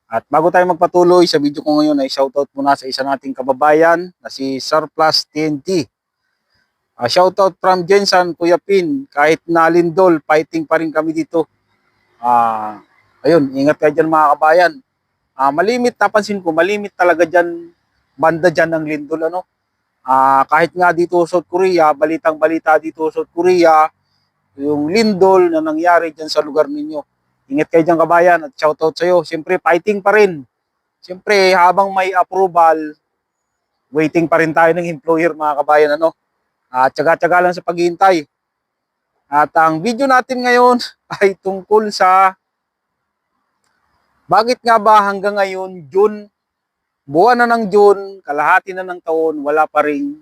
At bago tayo magpatuloy sa video ko ngayon ay shoutout muna sa isa nating kababayan na si Surplus TNT. Shoutout from Jensan, Kuya Pin, kahit na lindol, fighting pa rin kami dito. Ayun, ingat kayo dyan mga kabayan. Malimit, napansin ko, malimit talaga dyan, banda dyan ng lindol. Kahit nga dito sa South Korea, balitang-balita dito sa South Korea, yung lindol na nangyari dyan sa lugar ninyo. Ingat kayo dyan kabayan at shoutout sa iyo. Siyempre, fighting pa rin. Siyempre, habang may approval, waiting pa rin tayo ng employer mga kabayan. Tsaga-tsaga lang sa paghihintay. At ang video natin ngayon ay tungkol sa bakit nga ba hanggang ngayon, June, buwan na ng June, kalahati na ng taon, wala pa ring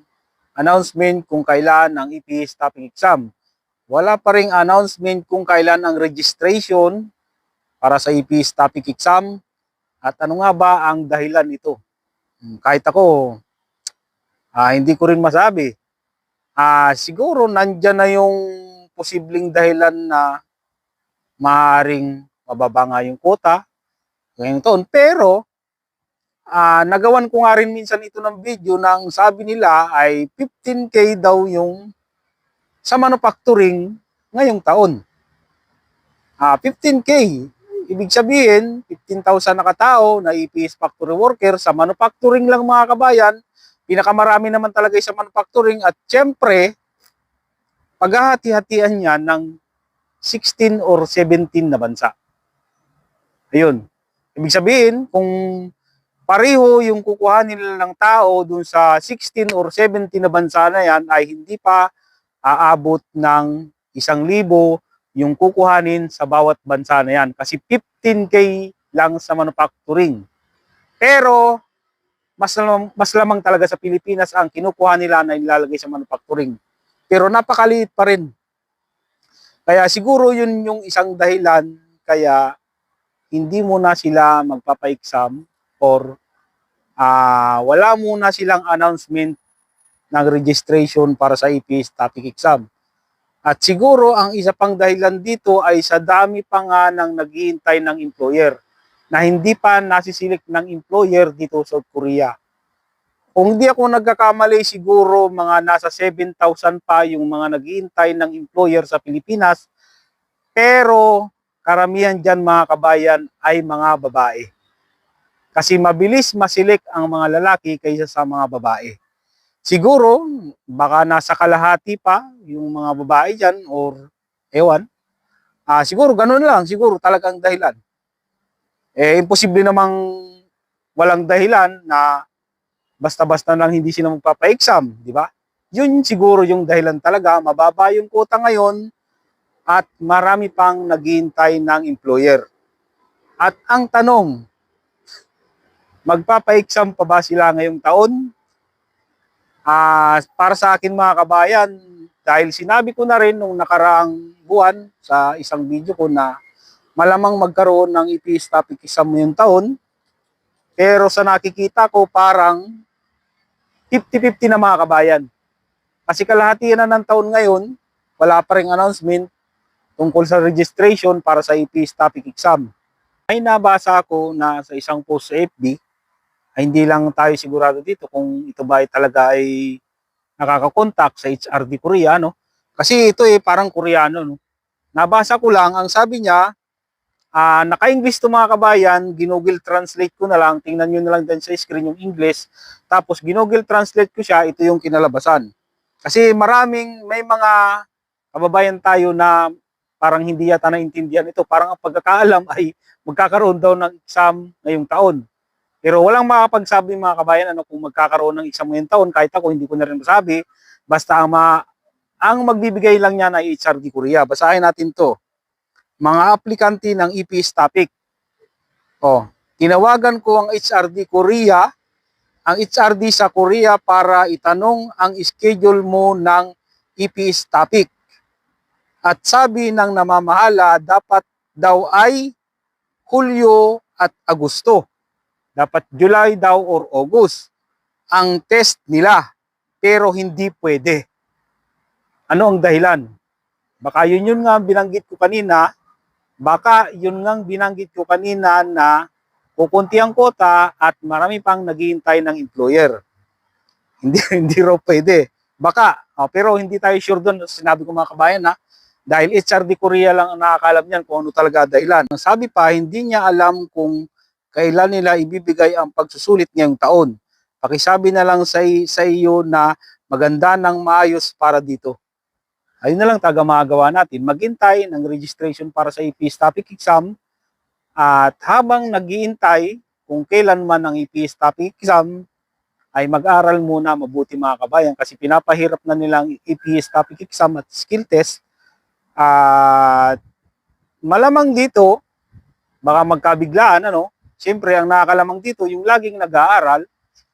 announcement kung kailan ang EPS topic exam. Wala pa ring announcement kung kailan ang registration para sa EPS topic exam. At ano nga ba ang dahilan nito? Kahit ako, hindi ko rin masabi. Siguro nandyan na yung posibleng dahilan na maaaring mababa nga yung quota ngayong taon. Pero, nagawan ko nga rin minsan ito ng video nang sabi nila ay 15K daw yung sa manufacturing ngayong taon. 15K. Ibig sabihin, 15,000 na katao na EPS factory worker sa manufacturing lang mga kabayan. Pinakamarami naman talaga sa manufacturing at syempre, paghahati-hatian niya ng 16 or 17 na bansa. Ayun. Ibig sabihin, kung pareho yung kukuha nila ng tao dun sa 16 or 17 na bansa na yan ay hindi pa aabot ng 1,000 yung kukuhanin sa bawat bansa na yan. Kasi 15K lang sa manufacturing. Pero, mas lamang talaga sa Pilipinas ang kinukuha nila na nilalagay sa manufacturing. Pero napakaliit pa rin. Kaya siguro yun yung isang dahilan kaya hindi muna sila magpapa-exam or wala muna silang announcement ng registration para sa EPS topic exam. At siguro ang isa pang dahilan dito ay sa dami pa nga ng naghihintay ng employer na hindi pa nasiselect ng employer dito sa South Korea. Kung hindi ako nagkakamali, siguro mga nasa 7,000 pa yung mga naghihintay ng employer sa Pilipinas. Pero karamihan dyan mga kabayan ay mga babae. Kasi mabilis maselect ang mga lalaki kaysa sa mga babae. Siguro, baka nasa kalahati pa yung mga babae dyan or ewan. Siguro ganun lang, siguro talagang dahilan. Imposible namang walang dahilan na basta-basta lang hindi sila magpapa-exam, di ba? Yun siguro yung dahilan talaga, mababa yung quota ngayon at marami pang naghihintay ng employer. At ang tanong, magpapa-exam pa ba sila ngayong taon? Para sa akin mga kabayan, dahil sinabi ko na rin nung nakaraang buwan sa isang video ko na malamang magkaroon ng EPS topic exam ngayong taon, pero sa nakikita ko parang 50-50 na mga kabayan. Kasi kalahati na ng taon ngayon, wala pa ring announcement tungkol sa registration para sa EPS topic exam. May nabasa ako na sa isang post sa FB, ay hindi lang tayo sigurado dito kung ito ba ay talaga ay nakakakontak sa HRD Korea, no? Kasi ito parang Koreano, no? Nabasa ko lang, ang sabi niya, naka-English to mga kabayan, ginugol translate ko na lang, tingnan nyo na lang din sa screen yung English, tapos ginugol translate ko siya, ito yung kinalabasan. Kasi may mga kababayan tayo na parang hindi yata naintindihan ito, parang ang pagkakaalam ay magkakaroon daw ng exam ngayong taon. Pero walang makapagsabi mga kabayan kung magkakaroon ng exam ngayong taon, kahit ako hindi ko na rin masabi, basta ang magbibigay lang niya na HRD Korea. Basahin natin to. Mga aplikante ng EPS topic. Tinawagan ko ang HRD Korea, ang HRD sa Korea para itanong ang schedule mo ng EPS topic. At sabi ng namamahala, dapat daw ay Hulyo at Agosto. Dapat July daw or August ang test nila, pero hindi pwede. Ano ang dahilan? Baka yun nga binanggit ko kanina, na kukunti ang quota at marami pang naghihintay ng employer. Hindi raw pwede. Baka, pero hindi tayo sure doon. Sinabi ko mga kabayan na dahil HRD Korea lang ang nakakalam niyan kung ano talaga dahilan. Sabi pa, hindi niya alam kung kailan nila ibibigay ang pagsusulit ngayong taon. Pakisabi na lang sa iyo na maganda ng maayos para dito. Ayun na lang taga magawa natin. Maghintay ng registration para sa EPS topic exam at habang naghihintay kung kailan man ang EPS topic exam ay mag-aral muna mabuti mga kabayan kasi pinapahirap na nilang EPS topic exam at skill test at malamang dito baka magkabiglaan Siyempre ang nakakalamang dito yung laging nag-aaral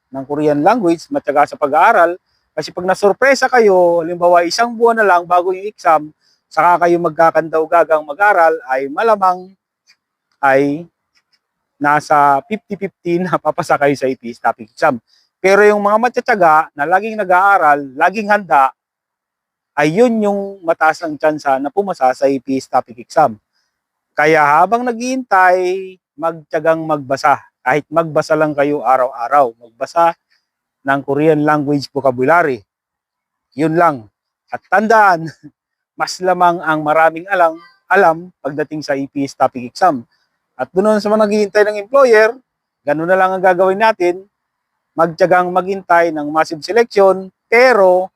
ng Korean language, matyaga sa pag-aaral kasi pag nasurpresa kayo, halimbawa isang buwan na lang bago yung exam, saka kayo magkakandaw-gagang mag-aral ay malamang ay nasa 50-50 na papasa kayo sa EPS topic exam. Pero yung mga matsatsaga na laging nag-aaral, laging handa, ay yun yung mataas ang tsansa na pumasa sa EPS topic exam. Kaya habang naghihintay, magtyagang magbasa. Kahit magbasa lang kayo araw-araw. Magbasa ng Korean language vocabulary. Yun lang. At tandaan, mas lamang ang maraming alam pagdating sa EPS topic exam. At doon sa mga naghihintay ng employer, ganun na lang ang gagawin natin, magtyagang maghintay ng massive selection, pero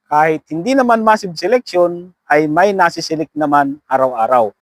kahit hindi naman massive selection, ay may nasiselect naman araw-araw.